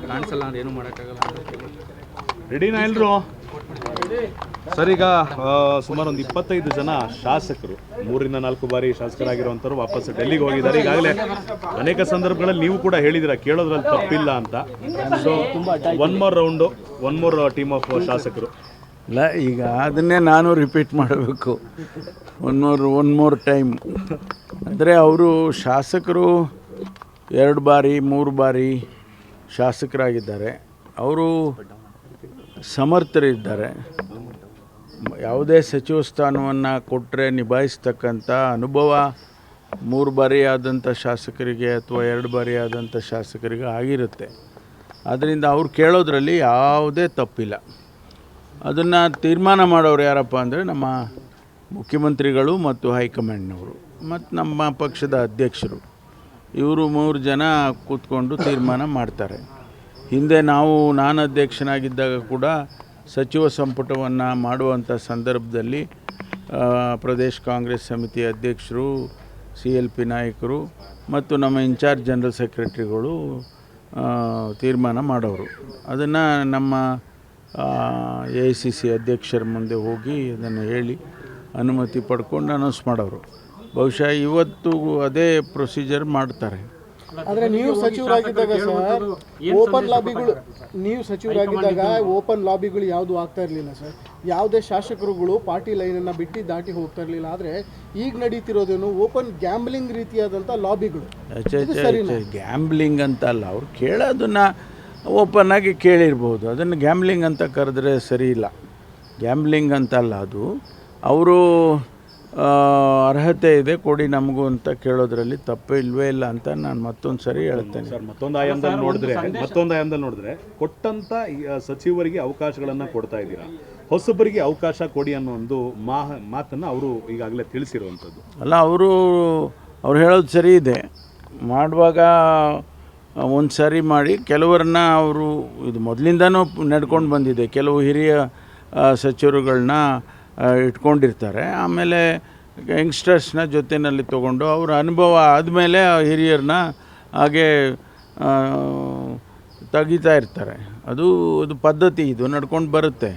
ಕಾಣಿಸಲ್ಲ ಅಂದ್ರೆ ಏನು ಮಾಡೋಕ್ಕಾಗಲ್ಲ. ರೆಡಿನಾ ಎಲ್ಲರೂ? ಸರ್, ಈಗ ಸುಮಾರು ಒಂದು 25 ಜನ ಶಾಸಕರು 3-4 ಬಾರಿ ಶಾಸಕರಾಗಿರುವಂಥವ್ರು ವಾಪಸ್ ಡೆಲ್ಲಿಗೆ ಹೋಗಿದ್ದಾರೆ. ಈಗಾಗಲೇ ಅನೇಕ ಸಂದರ್ಭಗಳಲ್ಲಿ ನೀವು ಕೂಡ ಹೇಳಿದ್ದೀರಾ, ಕೇಳೋದ್ರಲ್ಲಿ ತಪ್ಪಿಲ್ಲ ಅಂತ. So one more team of ಶಾಸಕರು ಇಲ್ಲ, ಈಗ ಅದನ್ನೇ ನಾನು ರಿಪೀಟ್ ಮಾಡಬೇಕು. ಒನ್ ಮೋರ್ ಟೈಮ್ ಅಂದರೆ ಅವರು ಶಾಸಕರು 2 ಬಾರಿ 3 ಬಾರಿ ಶಾಸಕರಾಗಿದ್ದಾರೆ. ಅವರು ಸಮರ್ಥರಿದ್ದಾರೆ. ಯಾವುದೇ ಸಚಿವ ಸ್ಥಾನವನ್ನು ಕೊಟ್ಟರೆ ನಿಭಾಯಿಸ್ತಕ್ಕಂಥ ಅನುಭವ 3 ಬಾರಿ ಆದಂಥ ಶಾಸಕರಿಗೆ ಅಥವಾ 2 ಬಾರಿ ಆದಂಥ ಶಾಸಕರಿಗೆ ಆಗಿರುತ್ತೆ. ಆದ್ದರಿಂದ ಅವ್ರು ಕೇಳೋದ್ರಲ್ಲಿ ಯಾವುದೇ ತಪ್ಪಿಲ್ಲ. ಅದನ್ನು ತೀರ್ಮಾನ ಮಾಡೋರು ಯಾರಪ್ಪ ಅಂದರೆ ನಮ್ಮ ಮುಖ್ಯಮಂತ್ರಿಗಳು ಮತ್ತು ಹೈಕಮಾಂಡ್ನವರು ಮತ್ತು ನಮ್ಮ ಪಕ್ಷದ ಅಧ್ಯಕ್ಷರು. ಇವರು 3 ಜನ ಕೂತ್ಕೊಂಡು ತೀರ್ಮಾನ ಮಾಡ್ತಾರೆ. ಹಿಂದೆ ನಾನು ಅಧ್ಯಕ್ಷನಾಗಿದ್ದಾಗ ಕೂಡ ಸಚಿವ ಸಂಪುಟವನ್ನು ಮಾಡುವಂಥ ಸಂದರ್ಭದಲ್ಲಿ ಪ್ರದೇಶ ಕಾಂಗ್ರೆಸ್ ಸಮಿತಿ ಅಧ್ಯಕ್ಷರು, CLP ನಾಯಕರು ಮತ್ತು ನಮ್ಮ ಇನ್ಚಾರ್ಜ್ ಜನರಲ್ ಸೆಕ್ರೆಟರಿಗಳು ತೀರ್ಮಾನ ಮಾಡೋರು. ಅದನ್ನು ನಮ್ಮ AICC ಅಧ್ಯಕ್ಷರ ಮುಂದೆ ಹೋಗಿ ಅದನ್ನು ಹೇಳಿ ಅನುಮತಿ ಪಡ್ಕೊಂಡು ಅನೌನ್ಸ್ ಮಾಡೋರು. ಬಹುಶಃ ಇವತ್ತು ಅದೇ ಪ್ರೊಸೀಜರ್ ಮಾಡ್ತಾರೆ. ಆದರೆ ನೀವು ಸಚಿವರಾಗಿದ್ದಾಗ ಸರ್ ಓಪನ್ ಲಾಬಿಗಳು ಯಾವುದು ಆಗ್ತಾ ಇರಲಿಲ್ಲ ಸರ್. ಯಾವುದೇ ಶಾಸಕರುಗಳು ಪಾರ್ಟಿ ಲೈನನ್ನು ಬಿಟ್ಟು ದಾಟಿ ಹೋಗ್ತಾ ಇರಲಿಲ್ಲ. ಆದರೆ ಈಗ ನಡೀತಿರೋದೇನು ಓಪನ್ ಗ್ಯಾಂಬ್ಲಿಂಗ್ ರೀತಿಯಾದಂಥ ಲಾಬಿಗಳು. ಗ್ಯಾಂಬ್ಲಿಂಗ್ ಅಂತ ಅಲ್ಲ, ಅವ್ರು ಕೇಳೋದನ್ನು ಓಪನ್ ಆಗಿ ಕೇಳಿರ್ಬೋದು. ಅದನ್ನು ಗ್ಯಾಂಬ್ಲಿಂಗ್ ಅಂತ ಕರೆದ್ರೆ ಸರಿ ಇಲ್ಲ. ಗ್ಯಾಂಬ್ಲಿಂಗ್ ಅಂತಲ್ಲ ಅದು. ಅವರು ಅರ್ಹತೆ ಇದೆ ಕೊಡಿ ನಮಗೂ ಅಂತ ಕೇಳೋದ್ರಲ್ಲಿ ತಪ್ಪೇ ಇಲ್ವೇ ಇಲ್ಲ ಅಂತ ನಾನು ಮತ್ತೊಂದು ಸರಿ ಹೇಳ್ತೇನೆ. ಸರ್, ಮತ್ತೊಂದು ಆಯಾಮದಲ್ಲಿ ನೋಡಿದ್ರೆ ಕೊಟ್ಟಂಥ ಸಚಿವರಿಗೆ ಅವಕಾಶಗಳನ್ನು ಕೊಡ್ತಾ ಇದ್ದೀರಾ, ಹೊಸಬರಿಗೆ ಅವಕಾಶ ಕೊಡಿ ಅನ್ನೋ ಒಂದು ಮಾತನ್ನು ಅವರು ಈಗಾಗಲೇ ತಿಳಿಸಿರುವಂಥದ್ದು ಅಲ್ಲ. ಅವ್ರು ಹೇಳೋದು ಸರಿ ಇದೆ. ಮಾಡುವಾಗ ಒಂದು ಸಾರಿ ಮಾಡಿ ಕೆಲವರನ್ನ ಅವರು ಇದು ಮೊದಲಿಂದನೂ ನಡ್ಕೊಂಡು ಬಂದಿದೆ. ಕೆಲವು ಹಿರಿಯ ಸಚಿವರುಗಳನ್ನ ಇಟ್ಕೊಂಡಿರ್ತಾರೆ. ಆಮೇಲೆ ಯಂಗ್ಸ್ಟರ್ಸ್ನ ಜೊತೆಯಲ್ಲಿ ತೊಗೊಂಡು ಅವರ ಅನುಭವ ಆದಮೇಲೆ ಹಿರಿಯರನ್ನ ಹಾಗೆ ತೆಗಿತಾ ಇರ್ತಾರೆ. ಅದು ಪದ್ಧತಿ, ಇದು ನಡ್ಕೊಂಡು ಬರುತ್ತೆ.